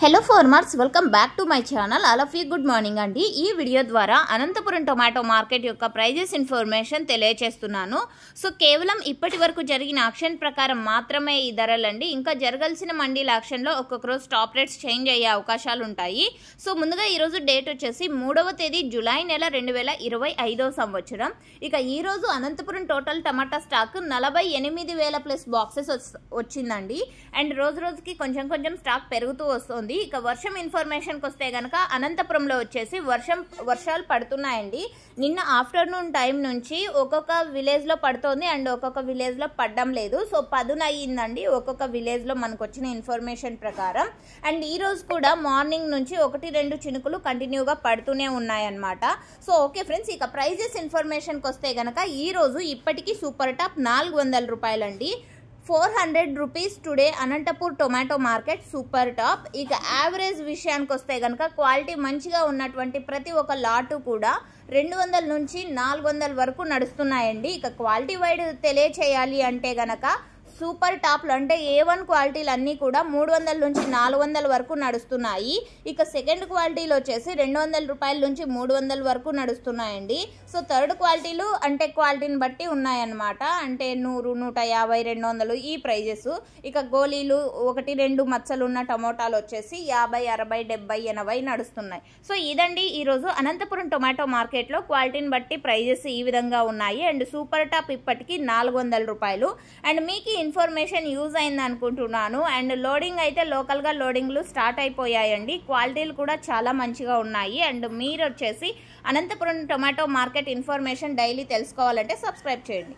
Hello farmers, welcome back to my channel. All of you good morning అండి. ఈ video ద్వారా Anantapuram tomato market యొక్క prices information తెలియజేస్తున్నాను. So కేవలం ఇప్పటి వరకు జరిగిన ఆక్షన్ ప్రకారం మాత్రమే ఈ ధరలండి. ఇంకా జరగాల్సిన మండీల ఆక్షన్లో ఒక్కొక్క రోజు టాప్ రేట్స్ చేంజ్ అయ్యే అవకాశాలు ఉంటాయి. సో ముందుగా ఈరోజు డేట్ వచ్చేసి 3వ తేదీ జూలై నెల 2025 సంవత్సరం. ఇక ఈరోజు అనంతపురం టోటల్ టమాటా స్టాక్ 48,000 ప్లస్ బాక్సెస్ వచ్చిందండి. అండ్ రోజు రోజుకి కొంచెం స్టాక్ పెరుగుతూ వస్తుంది. ఇక వర్షం ఇన్ఫర్మేషన్ కి వస్తే గనక అనంతపురంలో వచ్చేసి వర్షాలు పడుతున్నాయండి. నిన్న ఆఫ్టర్నూన్ టైం నుంచి ఒక్కొక్క విలేజ్ లో పడుతోంది అండ్ ఒక్కొక్క విలేజ్ లో పడడం లేదు. సో 10 అయ్యిందండి ఒక్కొక్క విలేజ్ లో మనకు వచ్చిన ఇన్ఫర్మేషన్ ప్రకారం. అండ్ ఈ రోజు కూడా మార్నింగ్ నుంచి 1-2 చినుకులు కంటిన్యూగా పడుతూనే ఉన్నాయన్నమాట. సో ఓకే ఫ్రెండ్స్, ఇక ప్రైజెస్ ఇన్ఫర్మేషన్ కి వస్తే గనక ఈ రోజు ఇప్పటికీ సూపర్ టాప్ 400 రూపాయలండి. 400 rupees today Anantapur tomato market super top. ఇక యావరేజ్ విషయానికి వస్తే కనుక క్వాలిటీ మంచిగా ఉన్నటువంటి ప్రతి ఒక్క లాటు కూడా 200 నుంచి 400 వరకు నడుస్తున్నాయండి. ఇక క్వాలిటీ వైడ్ తెలియచేయాలి అంటే గనక సూపర్ టాప్లు అంటే A1 క్వాలిటీలు అన్నీ కూడా 300 నుంచి 400 వరకు నడుస్తున్నాయి. ఇక సెకండ్ క్వాలిటీలు వచ్చేసి 200 రూపాయల నుంచి 300 వరకు నడుస్తున్నాయండి. సో థర్డ్ క్వాలిటీలు అంటే క్వాలిటీని బట్టి ఉన్నాయన్నమాట. అంటే 100, 150, 200 ఈ ప్రైజెస్. ఇక గోళీలు 1-2 మచ్చలు ఉన్న టమోటాలు వచ్చేసి 50, 60, 70, 80 నడుస్తున్నాయి. సో ఇదండి ఈరోజు అనంతపురం టొమాటో మార్కెట్లో క్వాలిటీని బట్టి ప్రైజెస్ ఈ విధంగా ఉన్నాయి. అండ్ సూపర్ టాప్ ఇప్పటికీ 400 రూపాయలు. అండ్ మీకు ఇన్ఫర్మేషన్ యూజ్ అయింది అనుకుంటున్నాను. అండ్ లోడింగ్ అయితే లోకల్గా లోడింగ్లు స్టార్ట్ అయిపోయాయండి. క్వాలిటీలు కూడా చాలా మంచిగా ఉన్నాయి. అండ్ మీరు వచ్చేసి Anantapuram tomato market information daily తెలుసుకోవాలంటే సబ్స్క్రైబ్ చేయండి.